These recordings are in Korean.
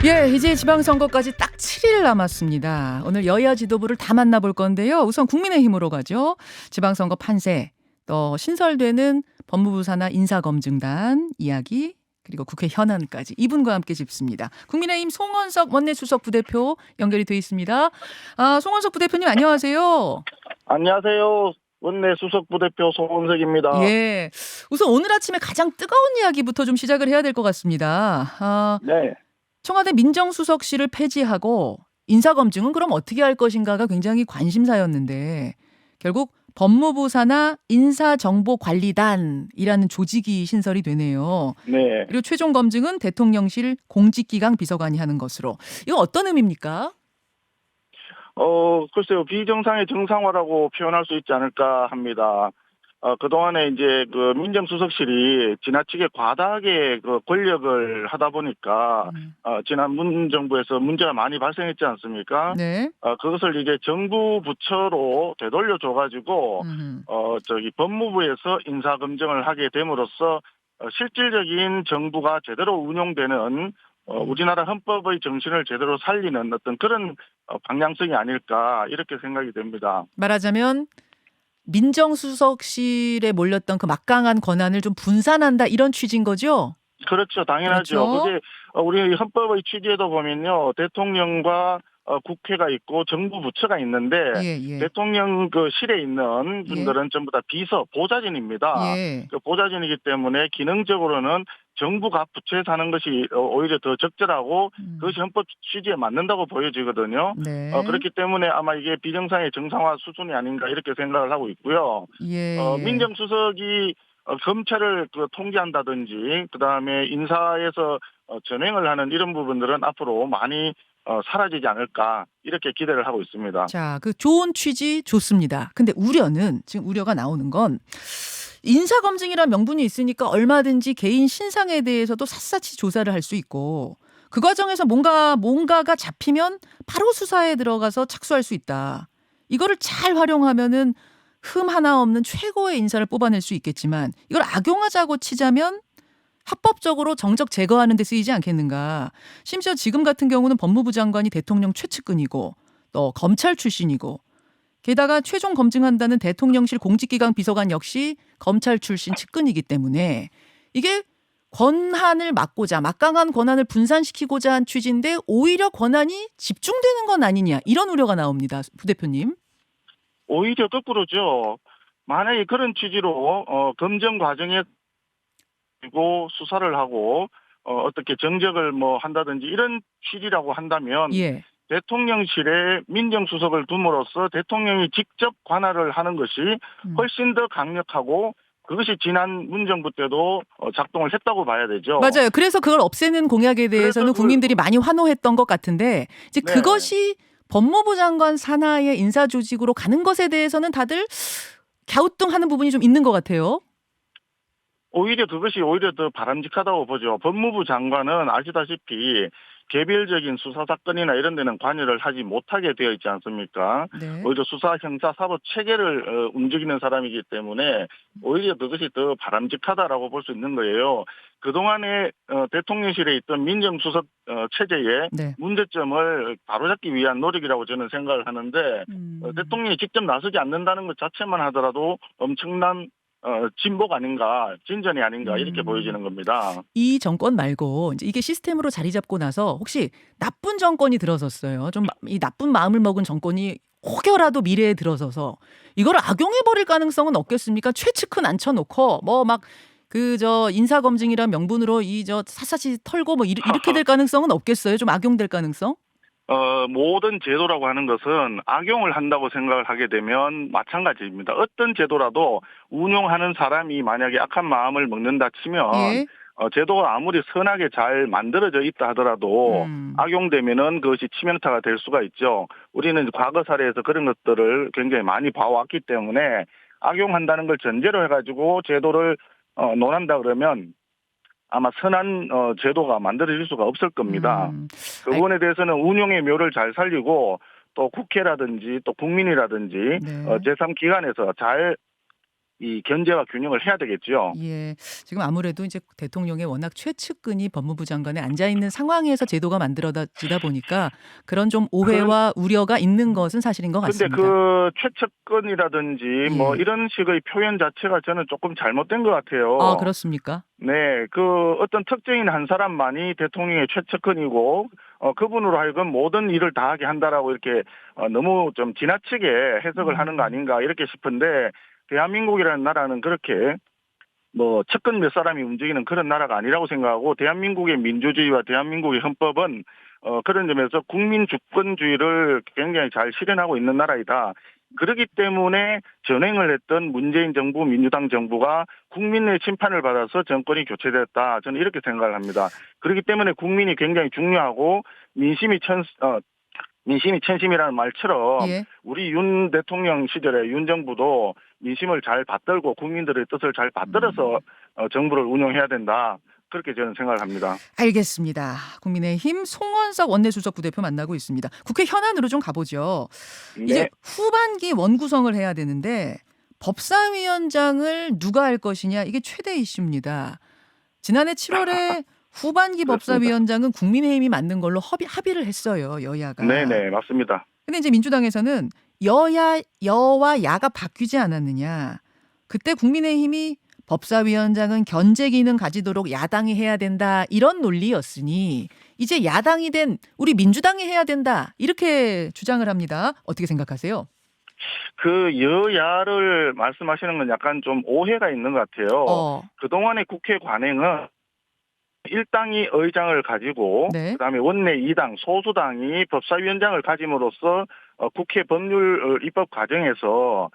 예, 이제 지방선거까지 딱 7일 남았습니다. 오늘 여야 지도부를 다 만나볼 건데요. 우선 국민의힘으로 가죠. 지방선거 판세, 또 신설되는 법무부 산하 인사검증단 이야기, 그리고 국회 현안까지 이분과 함께 짚습니다. 국민의힘 송원석 원내수석 부대표 연결이 돼 있습니다. 송원석 부대표님 안녕하세요. 안녕하세요. 원내 수석 부대표 송원석입니다. 예, 우선 오늘 아침에 가장 뜨거운 이야기부터 좀 시작을 해야 될 것 같습니다. 네. 청와대 민정수석실을 폐지하고 인사검증은 그럼 어떻게 할 것인가가 굉장히 관심사였는데 결국 법무부 산하 인사정보관리단이라는 조직이 신설이 되네요. 네. 그리고 최종 검증은 대통령실 공직기강 비서관이 하는 것으로. 이거 어떤 의미입니까? 글쎄요. 비정상의 정상화라고 표현할 수 있지 않을까 합니다. 그동안에 이제 그 민정수석실이 지나치게 과다하게 그 권력을 하다 보니까, 지난 문정부에서 문제가 많이 발생했지 않습니까? 네. 그것을 이제 정부 부처로 되돌려줘가지고, 법무부에서 인사검증을 하게 됨으로써, 실질적인 정부가 제대로 운용되는 우리나라 헌법의 정신을 제대로 살리는 어떤 그런 방향성이 아닐까 이렇게 생각이 됩니다. 말하자면 민정수석실에 몰렸던 그 막강한 권한을 좀 분산한다 이런 취지인 거죠? 그렇죠. 당연하죠. 그렇죠. 그게 우리 헌법의 취지에도 보면요. 대통령과 국회가 있고 정부 부처가 있는데 예, 예. 대통령 그 실에 있는 예. 분들은 전부 다 비서, 보좌진입니다. 예. 그 보좌진이기 때문에 기능적으로는 정부가 부처에 사는 것이 오히려 더 적절하고 그것이 헌법 취지에 맞는다고 보여지거든요. 네. 그렇기 때문에 아마 이게 비정상의 정상화 수준이 아닌가 이렇게 생각을 하고 있고요. 예, 예. 민정수석이 검찰을 통제한다든지 그다음에 인사에서 전횡을 하는 이런 부분들은 앞으로 많이 사라지지 않을까 이렇게 기대를 하고 있습니다. 자, 그 좋은 취지 좋습니다. 근데 지금 우려가 나오는 건 인사검증이란 명분이 있으니까 얼마든지 개인 신상에 대해서도 샅샅이 조사를 할 수 있고 그 과정에서 뭔가가 잡히면 바로 수사에 들어가서 착수할 수 있다. 이거를 잘 활용하면은 흠 하나 없는 최고의 인사를 뽑아낼 수 있겠지만 이걸 악용하자고 치자면 합법적으로 정적 제거하는 데 쓰이지 않겠는가. 심지어 지금 같은 경우는 법무부 장관이 대통령 최측근이고 또 검찰 출신이고 게다가 최종 검증한다는 대통령실 공직기강 비서관 역시 검찰 출신 측근이기 때문에 이게 권한을 막강한 권한을 분산시키고자 한 취지인데 오히려 권한이 집중되는 건 아니냐 이런 우려가 나옵니다. 부대표님. 오히려 거꾸로죠. 만약에 그런 취지로 검증 과정에 그리고 수사를 하고 어떻게 정적을 한다든지 이런 취지라고 한다면 예. 대통령실에 민정수석을 둠으로써 대통령이 직접 관할을 하는 것이 훨씬 더 강력하고 그것이 지난 문정부 때도 작동을 했다고 봐야 되죠. 맞아요. 그래서 그걸 없애는 공약에 대해서는 국민들이 많이 환호했던 것 같은데 이제 네. 그것이 법무부 장관 산하의 인사 조직으로 가는 것에 대해서는 다들 갸우뚱하는 부분이 좀 있는 것 같아요. 오히려 그것이 오히려 더 바람직하다고 보죠. 법무부 장관은 아시다시피 개별적인 수사 사건이나 이런 데는 관여를 하지 못하게 되어 있지 않습니까? 네. 오히려 수사, 형사, 사법 체계를 움직이는 사람이기 때문에 오히려 그것이 더 바람직하다라고 볼 수 있는 거예요. 그동안에 대통령실에 있던 민정수석 체제의 네. 문제점을 바로잡기 위한 노력이라고 저는 생각을 하는데 대통령이 직접 나서지 않는다는 것 자체만 하더라도 엄청난 진보가 아닌가, 진전이 아닌가 이렇게 보여지는 겁니다. 이 정권 말고 이제 이게 시스템으로 자리 잡고 나서 혹시 나쁜 정권이 들어섰어요. 좀 이 나쁜 마음을 먹은 정권이 혹여라도 미래에 들어서서 이걸 악용해 버릴 가능성은 없겠습니까? 최측근 앉혀놓고 인사 검증이란 명분으로 샅샅이 털고 이렇게 될 가능성은 없겠어요? 좀 악용될 가능성? 모든 제도라고 하는 것은 악용을 한다고 생각을 하게 되면 마찬가지입니다. 어떤 제도라도 운용하는 사람이 만약에 악한 마음을 먹는다 치면 예. 제도가 아무리 선하게 잘 만들어져 있다 하더라도 악용되면은 그것이 치명타가 될 수가 있죠. 우리는 과거 사례에서 그런 것들을 굉장히 많이 봐왔기 때문에 악용한다는 걸 전제로 해가지고 제도를 논한다 그러면 아마 선한 제도가 만들어질 수가 없을 겁니다. 그 부분에 대해서는 운용의 묘를 잘 살리고 또 국회라든지 또 국민이라든지 네. 제3기관에서 잘 이 견제와 균형을 해야 되겠죠. 예. 지금 아무래도 이제 대통령의 워낙 최측근이 법무부 장관에 앉아 있는 상황에서 제도가 만들어지다 보니까 그런 좀 그 오해와 우려가 있는 것은 사실인 것 근데 같습니다. 그 최측근이라든지 뭐 예. 이런 식의 표현 자체가 저는 조금 잘못된 것 아, 같아요. 그렇습니까? 네, 그 어떤 특정인 한 사람만이 대통령의 최측근이고 그분으로 하여금 모든 일을 다 하게 한다라고 이렇게 너무 좀 지나치게 해석을 하는 거 음. 아닌가 이렇게 싶은데 대한민국이라는 나라는 그렇게 뭐 측근 몇 사람이 움직이는 그런 나라가 아니라고 생각하고 대한민국의 민주주의와 대한민국의 헌법은 그런 점에서 국민 주권주의를 굉장히 잘 실현하고 있는 나라이다. 그렇기 때문에 전횡을 했던 문재인 정부, 민주당 정부가 국민의 심판을 받아서 정권이 교체됐다. 저는 이렇게 생각을 합니다. 그렇기 때문에 국민이 굉장히 중요하고 민심이 천심이라는 말처럼 예. 우리 윤 대통령 시절에 윤 정부도 민심을 잘 받들고 국민들의 뜻을 잘 받들어서 음. 정부를 운영해야 된다. 그렇게 저는 생각을 합니다. 알겠습니다. 국민의힘 송원석 원내수석 부대표 만나고 있습니다. 국회 현안으로 좀 가보죠. 이제 네. 후반기 원구성을 해야 되는데 법사위원장을 누가 할 것이냐 이게 최대 이슈입니다. 지난해 7월에 후반기 그렇습니다. 법사위원장은 국민의힘이 맡는 걸로 합의를 했어요. 여야가. 네네, 맞습니다. 근데 이제 민주당에서는 여와 야가 바뀌지 않았느냐. 그때 국민의힘이 법사위원장은 견제 기능 가지도록 야당이 해야 된다. 이런 논리였으니 이제 야당이 된 우리 민주당이 해야 된다. 이렇게 주장을 합니다. 어떻게 생각하세요? 그 여야를 말씀하시는 건 약간 좀 오해가 있는 것 같아요. 어, 그동안의 국회 관행은 일당이 의장을 가지고 네. 그다음에 원내 2당 소수당이 법사위원장을 가짐으로써 국회 법률 입법 과정에서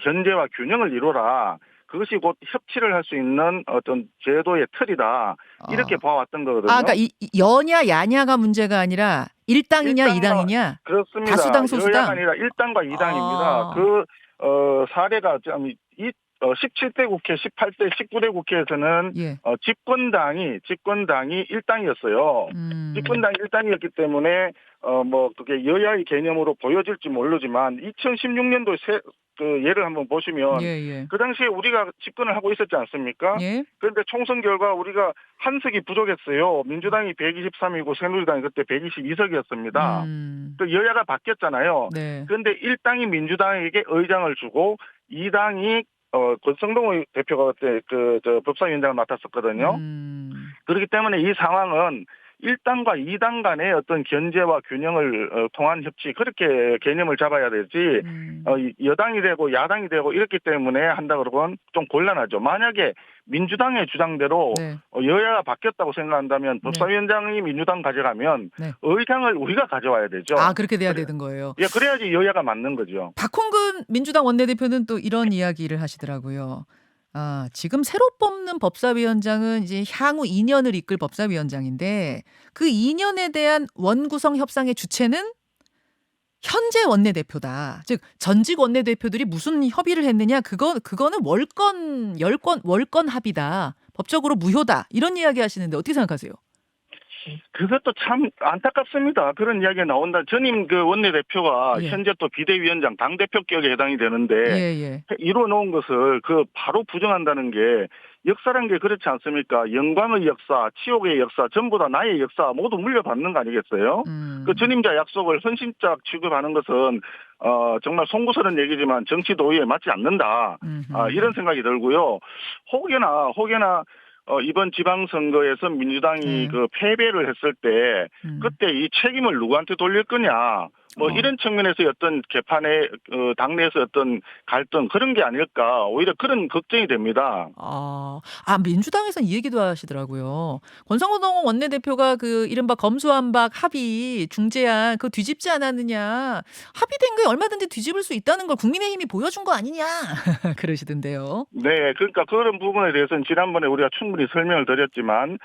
견제와 균형을 이루라. 그것이 곧 협치를 할 수 있는 어떤 제도의 틀이다. 이렇게 어. 봐왔던 아, 그러니까 거거든요. 이 여냐 야냐가 문제가 아니라 일당이냐 일당과 이당이냐 그렇습니다. 다수당 여야가 소수당. 아니라 1당과 2당입니다. 아, 그 사례가 좀 17대 국회, 18대, 19대 국회에서는 예. 집권당이 1당이었어요. 음, 집권당 1당이었기 때문에 뭐 그게 여야의 개념으로 보여질지 모르지만 2016년도 그 예를 한번 예, 보시면 예. 그 당시에 우리가 집권을 하고 있었지 않습니까? 예. 그런데 총선 결과 우리가 한 석이 부족했어요. 민주당이 123이고 새누리당이 그때 122석이었습니다. 음, 그 여야가 바뀌었잖아요. 네. 그런데 1당이 민주당에게 의장을 주고 2당이 권성동 대표가 그때 저 법사위원장을 맡았었거든요. 음, 그렇기 때문에 이 상황은 1당과 2당 간의 어떤 견제와 균형을 통한 협치 그렇게 개념을 잡아야 되지 음, 여당이 되고 야당이 되고 이렇기 때문에 한다 그러면 좀 곤란하죠. 만약에 민주당의 주장대로 네, 여야가 바뀌었다고 생각한다면 네, 법사위원장이 민주당 가져가면 네. 의장을 우리가 가져와야 아, 되죠. 그렇게 돼야 그래, 되는 거예요. 예, 그래야지 여야가 맞는 거죠. 박홍근 민주당 원내대표는 또 이런 이야기를 하시더라고요. 아, 지금 새로 뽑는 법사위원장은 이제 향후 2년을 이끌 법사위원장인데 그 2년에 대한 원구성 협상의 주체는 현재 원내대표다. 즉 전직 원내대표들이 무슨 협의를 했느냐? 그거는 월권 합의다. 법적으로 무효다. 이런 이야기 하시는데 어떻게 생각하세요? 그것도 참 안타깝습니다. 그런 이야기가 나온다. 전임 그 원내대표가 예. 현재 또 비대위원장, 당대표격에 해당이 되는데 예, 예. 이루어 놓은 것을 그 바로 부정한다는 게 역사란 게 그렇지 않습니까? 영광의 역사, 치욕의 역사, 전부 다 나의 역사 모두 물려받는 거 아니겠어요? 그 음. 전임자 약속을 헌신짝 취급하는 것은 정말 송구스러운 얘기지만 정치 도의에 맞지 않는다. 이런 음흠. 생각이 들고요. 혹여나 이번 지방선거에서 민주당이 네. 그 패배를 했을 때 음. 그때 이 책임을 누구한테 돌릴 거냐. 뭐 어. 이런 측면에서 어떤 개판의 당내에서 어떤 갈등 그런 게 아닐까 오히려 그런 걱정이 됩니다. 민주당에서는 이 얘기도 하시더라고요. 권성동 원내대표가 그 이른바 검수완박 합의 중재안 그거 뒤집지 않았느냐. 합의된 게 얼마든지 뒤집을 수 있다는 걸 국민의힘이 보여준 거 아니냐. 그러시던데요. 네, 그러니까 그런 부분에 대해서는 지난번에 우리가 충분히 설명을 드렸지만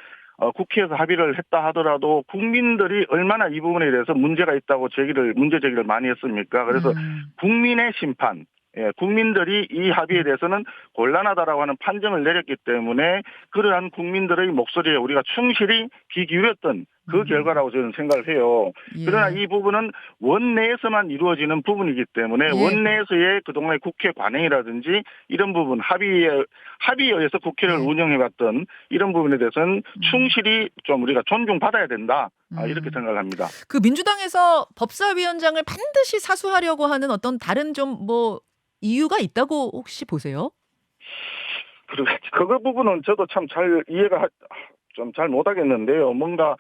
국회에서 합의를 했다 하더라도 국민들이 얼마나 이 부분에 대해서 문제 제기를 많이 했습니까? 그래서 음. 국민의 심판, 예, 국민들이 이 합의에 대해서는 곤란하다라고 하는 판정을 내렸기 때문에 그러한 국민들의 목소리에 우리가 충실히 귀 기울였던 그 결과라고 저는 생각을 해요. 그러나 예. 이 부분은 원내에서만 이루어지는 부분이기 때문에 예. 원내에서의 그동안의 국회 관행이라든지 이런 부분 합의에 의해서 국회를 예. 운영해왔던 이런 부분에 대해서는 충실히 좀 우리가 존중받아야 된다. 이렇게 생각합니다. 그 민주당에서 법사위원장을 반드시 사수하려고 하는 어떤 다른 좀 뭐 이유가 있다고 혹시 보세요? 그거 부분은 저도 참 잘 이해가 좀 잘 못하겠는데요. 뭔가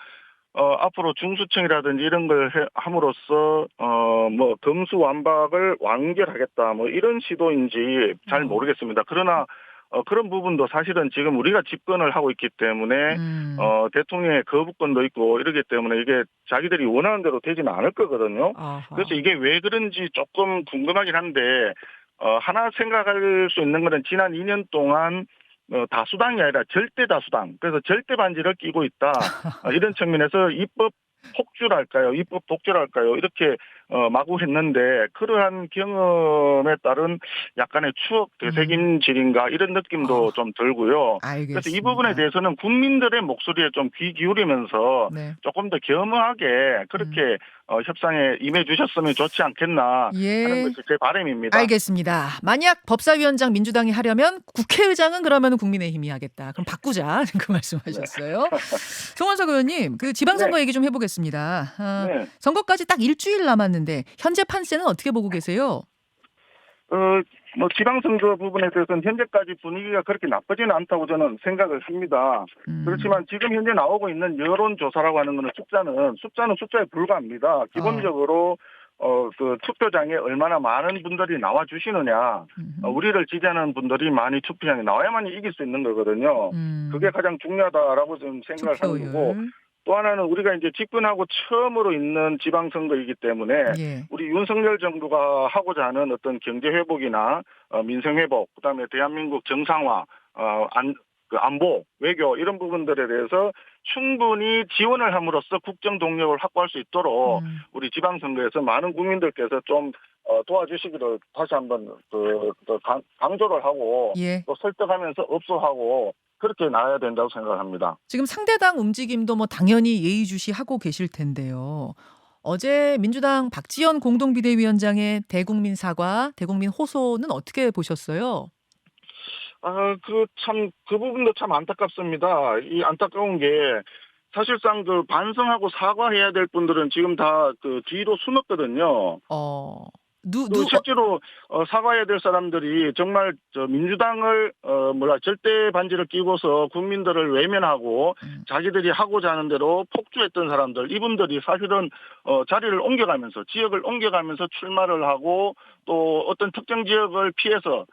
앞으로 중수청이라든지 이런 걸 함으로써 뭐 검수완박을 완결하겠다 뭐 이런 시도인지 잘 어. 모르겠습니다. 그러나 그런 부분도 사실은 지금 우리가 집권을 하고 있기 때문에 대통령의 거부권도 있고 이러기 때문에 이게 자기들이 원하는 대로 되지는 않을 거거든요. 아하. 그래서 이게 왜 그런지 조금 궁금하긴 한데 하나 생각할 수 있는 거는 지난 2년 동안 다수당이 아니라 절대 다수당. 그래서 절대 반지를 끼고 있다. 이런 측면에서 입법 폭주랄까요? 입법 독재랄까요? 이렇게 마구 했는데 그러한 경험에 따른 약간의 추억 되새김질인가 이런 느낌도 좀 들고요. 그래서 이 부분에 알겠습니다. 대해서는 국민들의 목소리에 좀 귀 기울이면서 네. 조금 더 겸허하게 그렇게 협상에 임해 주셨으면 좋지 않겠나 하는 예. 것이 제 바람입니다. 알겠습니다. 만약 법사위원장 민주당이 하려면 국회의장은 그러면 국민의힘이 하겠다. 그럼 바꾸자. 그 말씀하셨어요. 송원석 의원님, 그 지방선거 네, 얘기 좀 해보겠습니다. 네. 선거까지 딱 일주일 남았는데 현재 판세는 어떻게 보고 계세요? 뭐 지방선거 부분에 대해서는 현재까지 분위기가 그렇게 나쁘지는 않다고 저는 생각을 합니다. 그렇지만 지금 현재 나오고 있는 여론조사라고 하는 것은 숫자는 숫자에 불과합니다. 기본적으로 그 투표장에 얼마나 많은 분들이 나와 주시느냐, 우리를 지지하는 분들이 많이 투표장에 나와야만 이길 수 있는 거거든요. 그게 가장 중요하다라고 좀 생각을 하는 거고. 투표율. 또 하나는 우리가 이제 집권하고 처음으로 있는 지방선거이기 때문에 예. 우리 윤석열 정부가 하고자 하는 어떤 경제 회복이나 민생 회복, 그다음에 대한민국 정상화, 안보, 외교 이런 부분들에 대해서 충분히 지원을 함으로써 국정 동력을 확보할 수 있도록 우리 지방선거에서 많은 국민들께서 좀 도와주시기를 다시 한번 강조를 하고 예. 또 설득하면서 업소하고 그렇게 나아야 된다고 생각합니다. 지금 상대당 움직임도 뭐 당연히 예의주시하고 계실 텐데요. 어제 민주당 박지원 공동비대위원장의 대국민 사과, 대국민 호소는 어떻게 보셨어요? 그 부분도 참 안타깝습니다. 이 안타까운 게 사실상 그 반성하고 사과해야 될 분들은 지금 다 그 뒤로 숨었거든요. 어, 실제로 사과해야 될 사람들이 정말 민주당을 절대 반지를 끼고서 국민들을 외면하고 자기들이 하고자 하는 대로 폭주했던 사람들 이분들이 사실은 자리를 옮겨가면서 지역을 옮겨가면서 출마를 하고 또 어떤 특정 지역을 피해서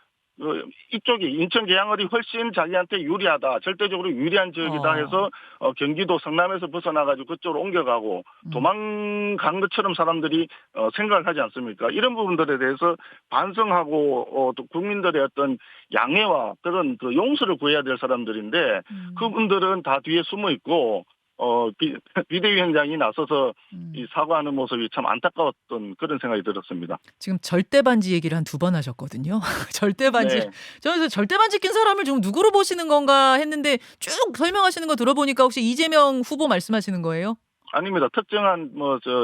이쪽이 인천 계양을이 훨씬 자기한테 유리하다, 절대적으로 유리한 지역이다 해서 경기도 성남에서 벗어나가지고 그쪽으로 옮겨가고 도망간 것처럼 사람들이 생각을 하지 않습니까? 이런 부분들에 대해서 반성하고 또 국민들의 어떤 양해와 그런 그 용서를 구해야 될 사람들인데 그분들은 다 뒤에 숨어 있고 비대위원장이 나서서 이 사과하는 모습이 참 안타까웠던 그런 생각이 들었습니다. 지금 절대 반지 얘기를 한 두 번 하셨거든요. 절대 반지. 네. 저는 절대 반지 낀 사람을 좀 누구로 보시는 건가 했는데 쭉 설명하시는 거 들어보니까 혹시 이재명 후보 말씀하시는 거예요? 아닙니다. 특정한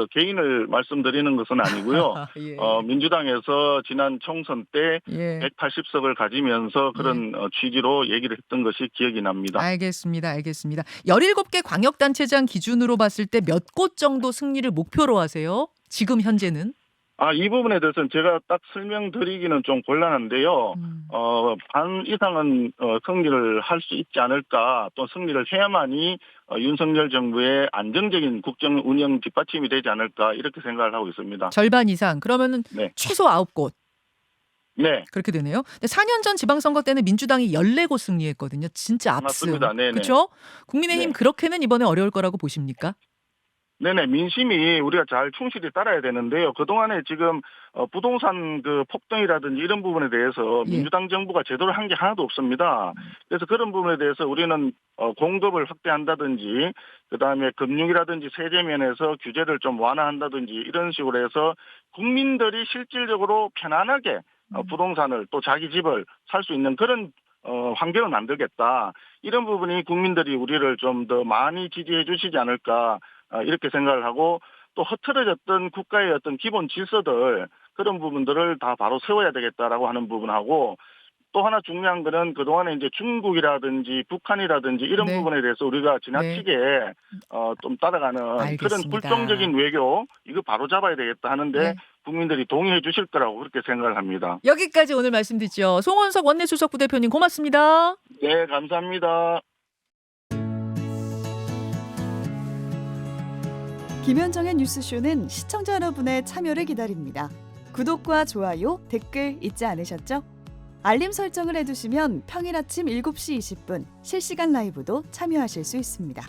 개인을 말씀드리는 것은 아니고요. 예. 민주당에서 지난 총선 때 예. 180석을 가지면서 그런 취지로 얘기를 했던 것이 기억이 납니다. 알겠습니다. 알겠습니다. 17개 광역단체장 기준으로 봤을 때 몇 곳 정도 승리를 목표로 하세요? 지금 현재는? 이 부분에 대해서는 제가 딱 설명드리기는 좀 곤란한데요. 반 이상은 승리를 할 수 있지 않을까, 또 승리를 해야만이 윤석열 정부의 안정적인 국정 운영 뒷받침이 되지 않을까 이렇게 생각을 하고 있습니다. 절반 이상. 그러면은 네. 최소 9곳. 네. 그렇게 되네요. 근데 4년 전 지방선거 때는 민주당이 14곳 승리했거든요. 진짜 압승. 맞습니다. 네네. 그렇죠? 국민의힘 네. 그렇게는 이번에 어려울 거라고 보십니까? 네네, 민심이 우리가 잘 충실히 따라야 되는데요. 그동안에 지금 부동산 그 폭등이라든지 이런 부분에 대해서 예. 민주당 정부가 제대로 한 게 하나도 없습니다. 그래서 그런 부분에 대해서 우리는 공급을 확대한다든지 그다음에 금융이라든지 세제 면에서 규제를 좀 완화한다든지 이런 식으로 해서 국민들이 실질적으로 편안하게 부동산을 또 자기 집을 살 수 있는 그런 환경을 만들겠다. 이런 부분이 국민들이 우리를 좀 더 많이 지지해 주시지 않을까 이렇게 생각을 하고 또 흐트러졌던 국가의 어떤 기본 질서들 그런 부분들을 다 바로 세워야 되겠다라고 하는 부분하고 또 하나 중요한 거는 그동안에 이제 중국이라든지 북한이라든지 이런 네. 부분에 대해서 우리가 지나치게 좀 따라가는 그런 알겠습니다. 불평적인 외교 이거 바로 잡아야 되겠다 하는데 네. 국민들이 동의해 주실 거라고 그렇게 생각을 합니다. 여기까지 오늘 말씀 듣죠. 송원석 원내수석 부대표님 고맙습니다. 네, 감사합니다. 김현정의 뉴스쇼는 시청자 여러분의 참여를 기다립니다. 구독과 좋아요, 댓글 잊지 않으셨죠? 알림 설정을 해두시면 평일 아침 7시 20분 실시간 라이브도 참여하실 수 있습니다.